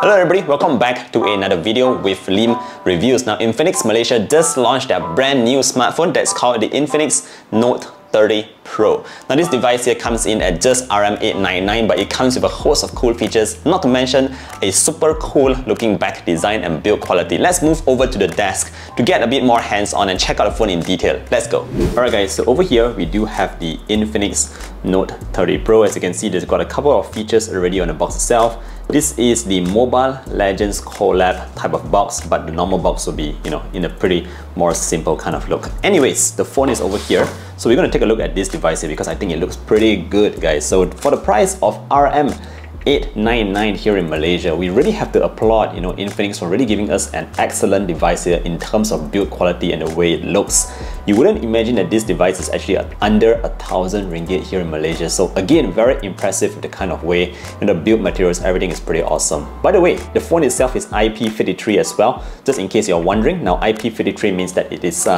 Hello everybody, welcome back to another video with Lim Reviews. Now Infinix Malaysia just launched their brand new smartphone that's called the Infinix Note 30 Pro. Now this device here comes in at just RM899, but it comes with a host of cool features, not to mention a super cool looking back design and build quality. Let's move over to the desk to get a bit more hands-on and check out the phone in detail. Let's go. Alright guys, so over here we do have the Infinix Note 30 Pro. As you can see, there's got a couple of features already on the box itself. This is the Mobile Legends collab type of box, but the normal box will be, in a pretty more simple kind of look. Anyways, the phone is over here. So we're going to take a look at this device here because I think it looks pretty good, guys. So for the price of RM899 here in Malaysia, we really have to applaud, Infinix for really giving us an excellent device here in terms of build quality and the way it looks. You wouldn't imagine that this device is actually under 1,000 ringgit here in Malaysia. So again, very impressive with the kind of way, the build materials, everything is pretty awesome. By the way, the phone itself is IP53 as well, just in case you're wondering. Now IP53 means that it is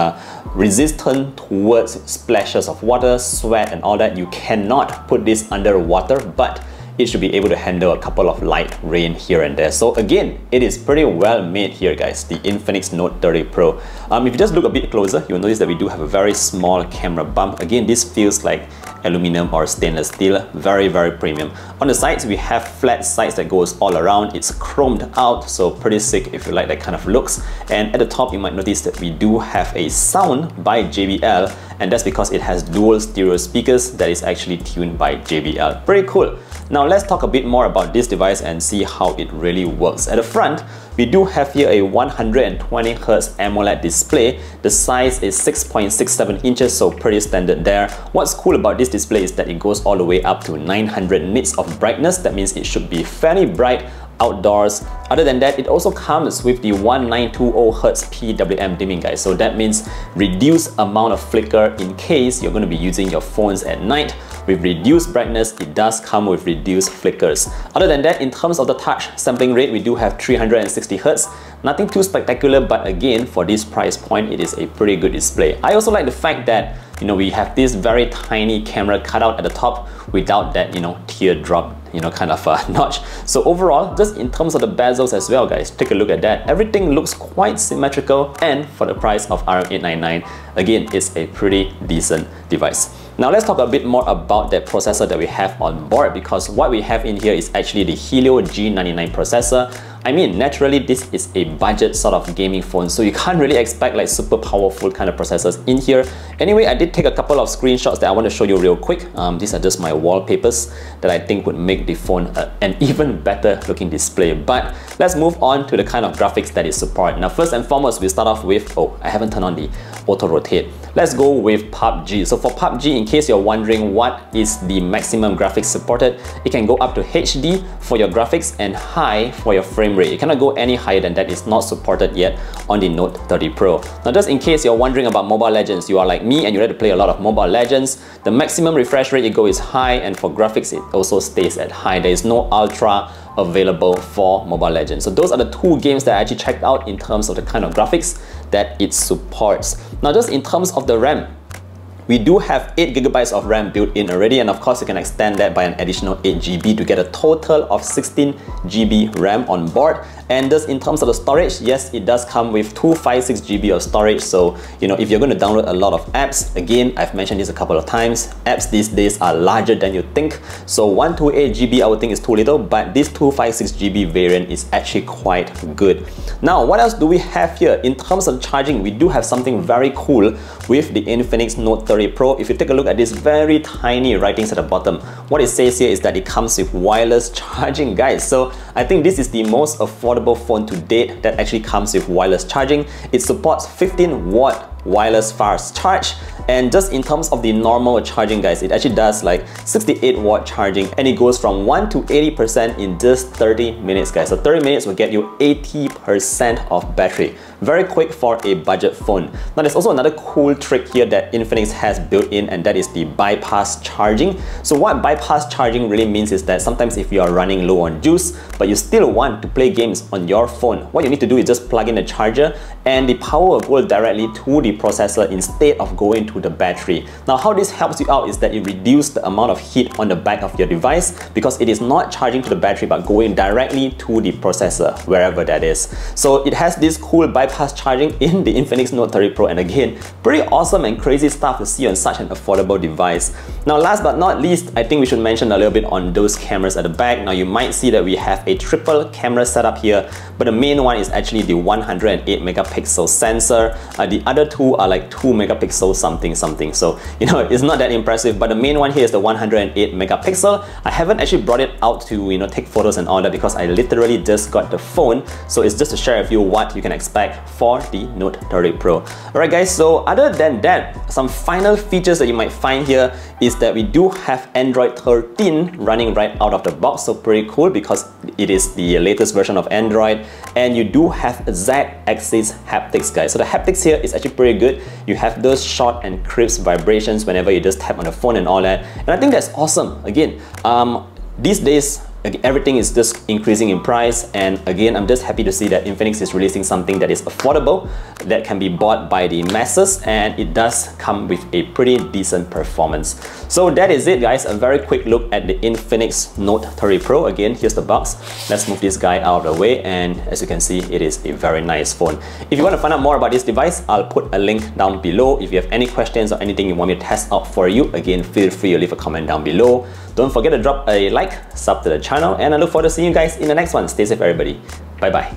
resistant towards splashes of water, sweat and all that. You cannot put this under water, but it should be able to handle a couple of light rain here and there. So again, it is pretty well made here, guys, the Infinix Note 30 Pro. If you just look a bit closer, you'll notice that we do have a very small camera bump. Again, this feels like aluminum or stainless steel, very premium. On the sides, we have flat sides that goes all around. It's chromed out, so pretty sick if you like that kind of looks. And at the top, you might notice that we do have a sound by JBL, and that's because it has dual stereo speakers that is actually tuned by JBL. Pretty cool. Now let's talk a bit more about this device and see how it really works. At the front, we do have here a 120Hz AMOLED display. The size is 6.67 inches, so pretty standard there. What's cool about this display is that it goes all the way up to 900 nits of brightness. That means it should be fairly bright outdoors. Other than that, it also comes with the 1920Hz PWM dimming, guys. So that means reduced amount of flicker in case you're going to be using your phones at night. With reduced brightness, it does come with reduced flickers. Other than that, in terms of the touch sampling rate, we do have 360Hz. Nothing too spectacular, but again, for this price point, it is a pretty good display. I also like the fact that we have this very tiny camera cutout at the top without that, teardrop, kind of notch. So overall, just in terms of the bezels as well, guys, take a look at that. Everything looks quite symmetrical, and for the price of RM899, again, it's a pretty decent device. Now let's talk a bit more about that processor that we have on board, because what we have in here is actually the Helio G99 processor. I mean, naturally, this is a budget sort of gaming phone, so you can't really expect like super powerful kind of processors in here. Anyway, I did take a couple of screenshots that I want to show you real quick. These are just my wallpapers that I think would make the phone an even better looking display. But let's move on to the kind of graphics that it supports. Now, first and foremost, we start off with, I haven't turned on the auto rotate. Let's go with PUBG. So for PUBG, in case you're wondering what is the maximum graphics supported, it can go up to HD for your graphics and high for your frame rate. You cannot go any higher than that. It's not supported yet on the Note 30 Pro. Now just in case you're wondering about Mobile Legends, you are like me and you like to play a lot of Mobile Legends, the maximum refresh rate you go is high, and for graphics it also stays at high. There is no Ultra available for Mobile Legends. So those are the two games that I actually checked out in terms of the kind of graphics that it supports. Now just in terms of the RAM, we do have 8GB of RAM built in already, and of course you can extend that by an additional 8GB to get a total of 16GB RAM on board. And just in terms of the storage, yes, it does come with 256GB of storage. So, if you're going to download a lot of apps, again, I've mentioned this a couple of times, apps these days are larger than you think. So 128GB I would think is too little, but this 256GB variant is actually quite good. Now, what else do we have here? In terms of charging, we do have something very cool with the Infinix Note 30 Pro. If you take a look at these very tiny writings at the bottom, what it says here is that it comes with wireless charging, guys. So I think this is the most affordable phone to date that actually comes with wireless charging. It supports 15-watt wireless fast charge, and just in terms of the normal charging, guys, it actually does like 68-watt charging, and it goes from 1 to 80% in just 30 minutes, guys. So 30 minutes will get you 80% of battery. Very quick for a budget phone. Now there's also another cool trick here that Infinix has built in, and that is the bypass charging. So what bypass charging really means is that sometimes if you are running low on juice but you still want to play games on your phone, what you need to do is just plug in the charger and the power will go directly to the the processor instead of going to the battery. Now how this helps you out is that it reduces the amount of heat on the back of your device because it is not charging to the battery but going directly to the processor, wherever that is. So it has this cool bypass charging in the INFINIX Note 30 Pro, and again, pretty awesome and crazy stuff to see on such an affordable device. Now last but not least, I think we should mention a little bit on those cameras at the back. Now you might see that we have a triple camera setup here, but the main one is actually the 108 megapixel sensor. The other two are like 2 megapixel something. So, you know, it's not that impressive, but the main one here is the 108 megapixel. I haven't actually brought it out to, you know, take photos and all that because I literally just got the phone. So it's just to share with you what you can expect for the Note 30 Pro. Alright guys, so other than that, some final features that you might find here is that we do have Android 13 running right out of the box, so pretty cool because it is the latest version of Android, and you do have Z-axis haptics, guys. So the haptics here is actually pretty good. You have those short and crisp vibrations whenever you just tap on the phone and all that, and I think that's awesome. Again, these days everything is just increasing in price, and again, I'm just happy to see that INFINIX is releasing something that is affordable, that can be bought by the masses, and it does come with a pretty decent performance. So that is it, guys. A very quick look at the INFINIX Note 30 Pro. Again, here's the box. Let's move this guy out of the way, and as you can see, it is a very nice phone. If you want to find out more about this device, I'll put a link down below. If you have any questions or anything you want me to test out for you, again, feel free to leave a comment down below. Don't forget to drop a like, sub to the channel, and I look forward to seeing you guys in the next one. Stay safe, everybody. Bye bye.